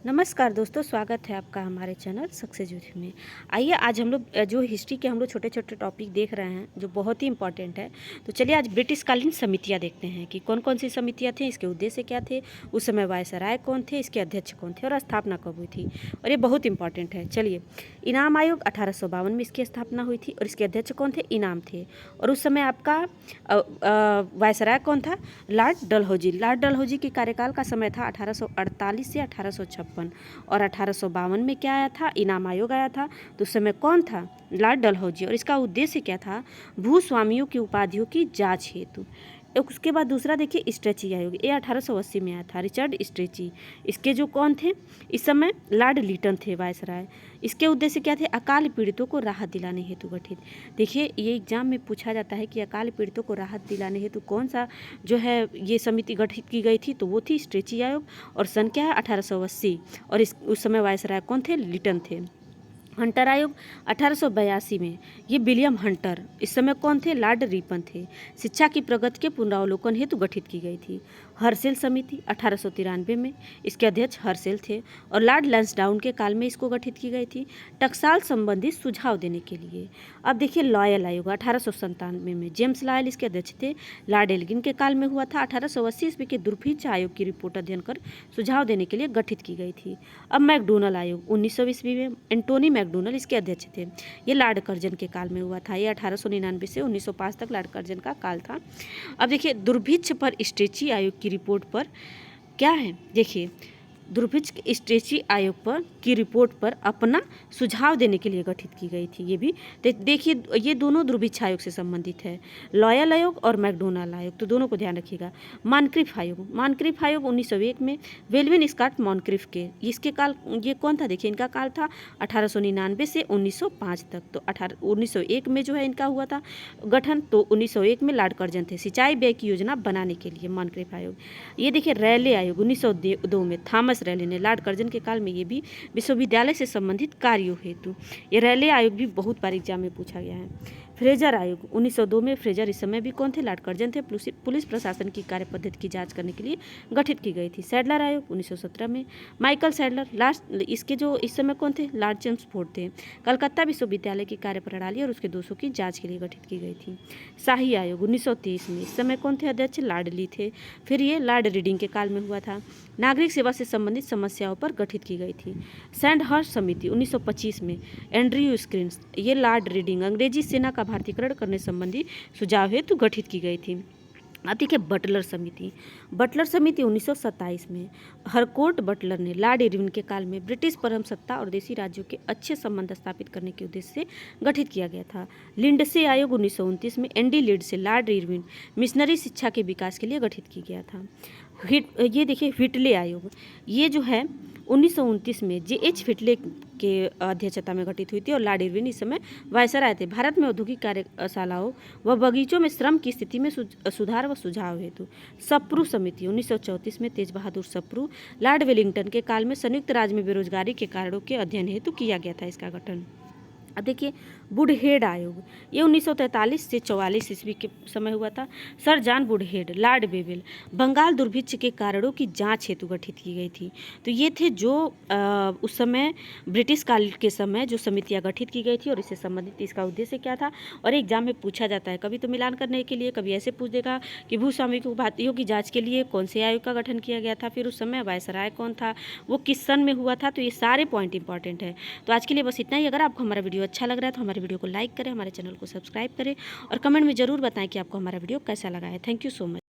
नमस्कार दोस्तों, स्वागत है आपका हमारे चैनल सक्सेस यूथ में। आइए आज हम लोग जो हिस्ट्री के हम लोग छोटे छोटे टॉपिक देख रहे हैं जो बहुत ही इंपॉर्टेंट है। तो चलिए आज ब्रिटिशकालीन समितियां देखते हैं कि कौन कौन सी समितियां थी, इसके उद्देश्य क्या थे, उस समय वायसराय कौन थे, इसके अध्यक्ष कौन थे और स्थापना कब हुई थी। और ये बहुत इंपॉर्टेंट है। चलिए, इनाम आयोग 1852 में इसकी स्थापना हुई थी और इसके अध्यक्ष कौन थे, इनाम थे। और उस समय आपका वायसराय कौन था, लॉर्ड डलहौजी। लॉर्ड डलहौजी के कार्यकाल का समय था 1848 से 1856 और 1852 में क्या आया था, इनाम आयोग आया था। तो उस समय कौन था, लॉर्ड डलहौजी। और इसका उद्देश्य क्या था, भूस्वामियों की उपाधियों की जांच हेतु। उसके बाद दूसरा देखिए स्ट्रेची आयोग, ये 1880 में आया था, रिचर्ड स्ट्रेची। इसके जो कौन थे इस समय, लॉर्ड लिटन थे वायसराय। इसके उद्देश्य क्या थे, अकाल पीड़ितों को राहत दिलाने हेतु गठित। देखिए ये एग्जाम में पूछा जाता है कि अकाल पीड़ितों को राहत दिलाने हेतु कौन सा जो है ये समिति गठित की गई थी, तो वो थी स्ट्रेची आयोग। और सन क्या है, 1880। और उस समय वायसराय कौन थे, लिटन थे। हंटर आयोग 1882 में, ये विलियम हंटर। इस समय कौन थे, लॉर्ड रिपन थे। शिक्षा की प्रगति के पुनरावलोकन हेतु गठित की गई थी। हर्सेल समिति 1893 में, इसके अध्यक्ष हर्सेल थे और लॉर्ड लैंसडाउन के काल में इसको गठित की गई थी, टकसाल संबंधी सुझाव देने के लिए। अब देखिए लॉयल आयोग 1897 में, जेम्स लॉयल इसके अध्यक्ष थे, लॉर्ड एल्गिन के काल में हुआ था। 1880 ईस्वी के दुर्भिक्ष आयोग की रिपोर्ट अध्ययन कर सुझाव देने के लिए गठित की गई थी। अब मैकडोनल आयोग 1900 ईस्वी में, एंटोनी मैकडोनल इसके अध्यक्ष थे। ये लॉर्ड कर्जन के काल में हुआ था। ये 1899 से 1905 तक लॉर्ड कर्जन का काल था। अब देखिए दुर्भिक्ष पर स्ट्रेची आयोग की रिपोर्ट पर क्या है, देखिए दुर्भिक्ष स्ट्रेची आयोग पर की रिपोर्ट पर अपना सुझाव देने के लिए गठित की गई थी। ये भी देखिए ये दोनों दुर्भिक्ष आयोग से संबंधित है, लॉयल आयोग और मैकडोनल आयोग, तो दोनों को ध्यान रखिएगा। मानक्रिफ आयोग, मानक्रिफ आयोग 1901 में, वेल्विन स्कॉट मॉनक्रिफ के, इसके काल ये कौन था, देखिए इनका काल था 1899 से 1905 तक। तो 1901 में जो है इनका हुआ था गठन, तो 1901 में लॉर्ड कर्जन थे सिंचाई व्यय की योजना बनाने के लिए, मानक्रिफ आयोग। ये देखिए रैले आयोग 1902 में, थॉमस रैले ने, लॉर्ड कर्जन के काल में, ये भी विश्वविद्यालय से संबंधित कार्यों हेतु। ये रैले आयोग भी बहुत बार एग्जाम में पूछा गया है। फ्रेजर आयोग 1902 में, फ्रेजर इस समय भी कौन थे, लॉर्ड कर्जन थे। पुलिस प्रशासन की कार्य पद्धति की जांच करने के लिए गठित की गई थी। सैडलर आयोग 1917 में, माइकल सैडलर लास्ट, इसके जो इस समय कौन थे, लॉर्ड चेम्सफोर्ड थे। कलकत्ता विश्वविद्यालय की कार्य प्रणाली और उसके दोषों की जांच के लिए गठित की गई थी। शाही आयोग 1923 में, इस समय कौन थे, अध्यक्ष लॉर्ड ली थे। फिर ये लॉर्ड रीडिंग के काल में हुआ था। नागरिक सेवा से संबंधित समस्याओं पर गठित की गई थी। सैंडहर्स्ट समिति 1925 में, एंड्रयू स्क्रीन्स, ये लॉर्ड रीडिंग, अंग्रेजी सेना का भारतीयकरण करने संबंधी सुझाव हेतु गठित की गई थी। अब देखिए बटलर समिति, बटलर समिति 1927 में, हरकोर्ट बटलर ने लॉर्ड इरविन के काल में ब्रिटिश परम सत्ता और देशी राज्यों के अच्छे संबंध स्थापित करने के उद्देश्य से गठित किया गया था। लिंडसे आयोग 1929 में, एंडी लीड से लॉर्ड इरविन मिशनरी शिक्षा के विकास के लिए गठित किया गया था। ये देखिए व्हिटले आयोग, ये जो है 1929 में जे.एच. व्हिटले के अध्यक्षता में गठित हुई थी और लॉर्ड इरविन इस समय वायसराय थे। भारत में औद्योगिक कार्यशालाओं व बगीचों में श्रम की स्थिति में सुधार व सुझाव हेतु। सप्रू समिति 1934 में, तेज बहादुर सप्रू, लॉर्ड वेलिंगटन के काल में संयुक्त राज्य में बेरोजगारी के कारणों के अध्ययन हेतु किया गया था इसका गठन। अब देखिए वुडहेड आयोग, ये 1943 से 44 ईस्वी के समय हुआ था। Sir John Woodhead, Lord Wavell, Bengal दुर्भिक्ष के कारणों की जांच हेतु गठित की गई थी। तो ये थे जो उस समय ब्रिटिश काल के समय जो समितियां गठित की गई थी और इससे संबंधित इसका उद्देश्य क्या था। और एग्जाम में पूछा जाता है, कभी तो मिलान करने के लिए, कभी ऐसे पूछ देगा कि भूस्वामी की उपाधियों की जाँच के लिए कौन से आयोग का गठन किया गया था, फिर उस समय वायसराय कौन था, वो किस सन में हुआ था। तो ये सारे पॉइंट इंपॉर्टेंट है। तो आज के लिए बस इतना ही। अगर आपको हमारा वीडियो अच्छा लग रहा है तो हमारे वीडियो को लाइक करें, हमारे चैनल को सब्सक्राइब करें और कमेंट में ज़रूर बताएं कि आपको हमारा वीडियो कैसा लगा है। Thank you so much.